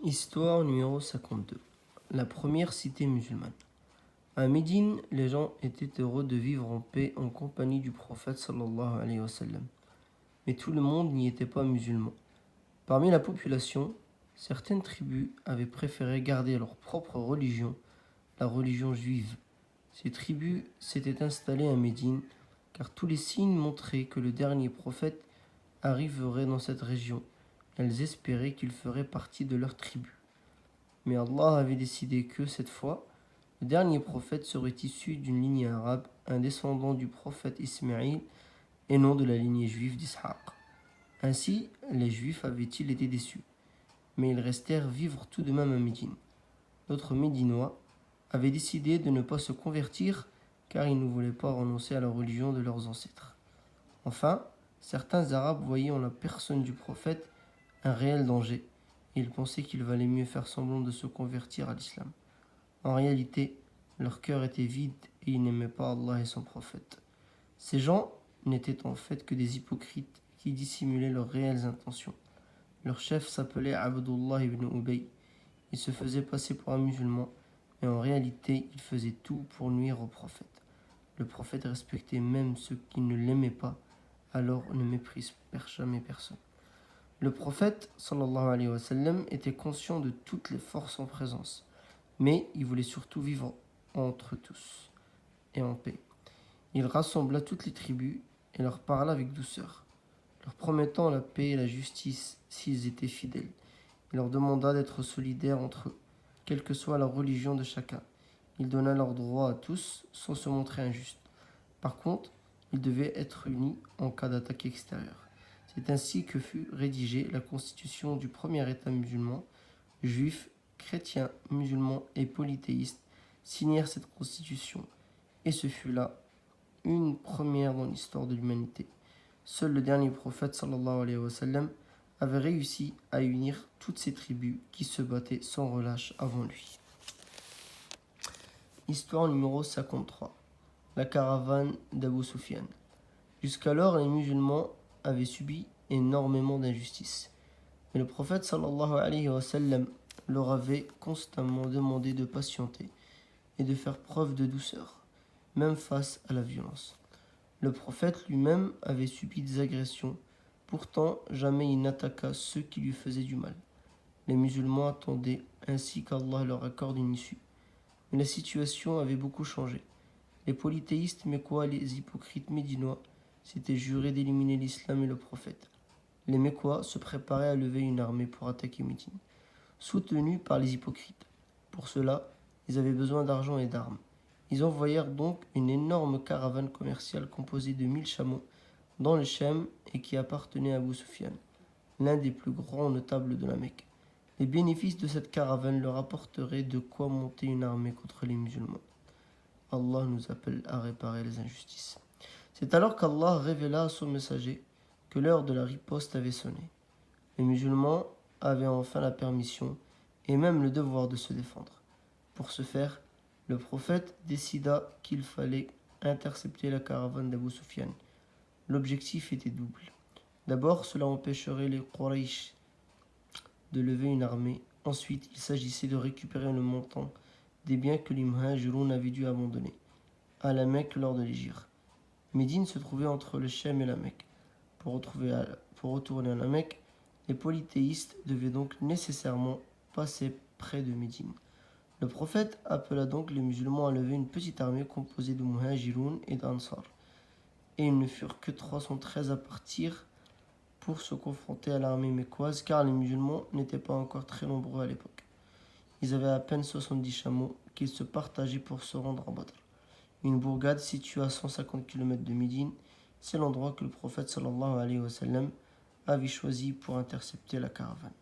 Histoire numéro 52. La première cité musulmane. À Médine, les gens étaient heureux de vivre en paix en compagnie du prophète sallallahu alayhi wa sallam. Mais tout le monde n'y était pas musulman. Parmi la population, certaines tribus avaient préféré garder leur propre religion, la religion juive. Ces tribus s'étaient installées à Médine car tous les signes montraient que le dernier prophète arriverait dans cette région. Elles espéraient qu'il ferait partie de leur tribu. Mais Allah avait décidé que, cette fois, le dernier prophète serait issu d'une lignée arabe, un descendant du prophète Ismaïl et non de la lignée juive d'Ishaq. Ainsi, les Juifs avaient-ils été déçus, mais ils restèrent vivre tout de même à Médine. D'autres Médinois avaient décidé de ne pas se convertir car ils ne voulaient pas renoncer à la religion de leurs ancêtres. Enfin, certains Arabes voyaient en la personne du prophète un réel danger et ils pensaient qu'il valait mieux faire semblant de se convertir à l'islam. En réalité, leur cœur était vide et ils n'aimaient pas Allah et son prophète. Ces gens n'étaient en fait que des hypocrites qui dissimulaient leurs réelles intentions. Leur chef s'appelait Abdullah ibn Ubay. Il se faisait passer pour un musulman, mais en réalité, il faisait tout pour nuire au prophète. Le prophète respectait même ceux qui ne l'aimaient pas, alors ne méprise jamais personne. Le prophète sallallahu alayhi wa sallam était conscient de toutes les forces en présence, mais il voulait surtout vivre entre tous et en paix. Il rassembla toutes les tribus et leur parla avec douceur, leur promettant la paix et la justice s'ils étaient fidèles. Il leur demanda d'être solidaires entre eux, quelle que soit la religion de chacun. Il donna leurs droits à tous sans se montrer injuste. Par contre, ils devaient être unis en cas d'attaque extérieure. C'est ainsi que fut rédigée la constitution du premier État musulman. Juifs, chrétiens, musulmans et polythéistes signèrent cette constitution. Et ce fut là une première dans l'histoire de l'humanité. Seul le dernier prophète sallallahu alayhi wa sallam avait réussi à unir toutes ces tribus qui se battaient sans relâche avant lui. Histoire numéro 53. La caravane d'Abu Sufyan. Jusqu'alors, les musulmans avaient subi énormément d'injustices. Mais le prophète sallallahu alayhi wa sallam leur avait constamment demandé de patienter et de faire preuve de douceur, même face à la violence. Le prophète lui-même avait subi des agressions, pourtant jamais il n'attaqua ceux qui lui faisaient du mal. Les musulmans attendaient ainsi qu'Allah leur accorde une issue. Mais la situation avait beaucoup changé. Les polythéistes mécois et les hypocrites médinois s'étaient jurés d'éliminer l'islam et le prophète. Les Mécois se préparaient à lever une armée pour attaquer Médine, soutenus par les hypocrites. Pour cela, ils avaient besoin d'argent et d'armes. Ils envoyèrent donc une énorme caravane commerciale composée de 1000 chameaux dans le Chem et qui appartenait à Abu Sufyan, l'un des plus grands notables de la Mecque. Les bénéfices de cette caravane leur apporteraient de quoi monter une armée contre les musulmans. Allah nous appelle à réparer les injustices. C'est alors qu'Allah révéla à son messager que l'heure de la riposte avait sonné. Les musulmans avaient enfin la permission et même le devoir de se défendre. Pour ce faire, le prophète décida qu'il fallait intercepter la caravane d'Abu Sufyan. L'objectif était double. D'abord, cela empêcherait les Quraysh de lever une armée. Ensuite, il s'agissait de récupérer le montant des biens que les Muhajiroun avaient dû abandonner à la Mecque lors de l'Hégire. Médine se trouvait entre le Chem et la Mecque. Pour retourner à la Mecque, les polythéistes devaient donc nécessairement passer près de Médine. Le prophète appela donc les musulmans à lever une petite armée composée de Muhajiroun et d'Ansar. Et ils ne furent que 313 à partir pour se confronter à l'armée mécoise car les musulmans n'étaient pas encore très nombreux à l'époque. Ils avaient à peine 70 chameaux qu'ils se partageaient pour se rendre à Badr. Une bourgade située à 150 km de Médine, c'est l'endroit que le prophète sallallahu alayhi wa sallam avait choisi pour intercepter la caravane.